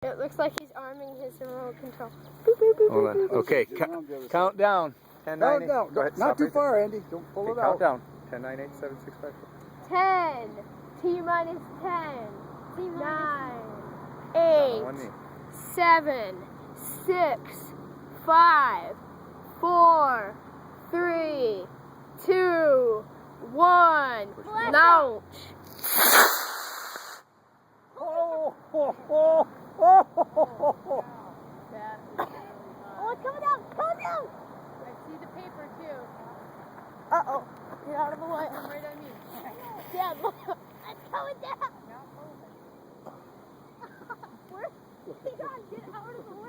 It looks like he's arming his remote control. Hold on. Okay, count down. 10, 9, 8. No, Go ahead. not Stop too right far, there. Andy. Don't pull Okay, it count out. down. 10, 9, 8, 7, 6, 5, 10. T minus 10. T 9. On 8. one knee. 7. 6. 5. 4. 3. 2. 1. Launch. Oh, oh, oh, oh, oh, oh. Oh, it's coming down! Coming down! I see the paper too. Uh-oh. Get out of the way. Come right on me. Dad, look. It's coming down! Where's he gone? Get out of the way.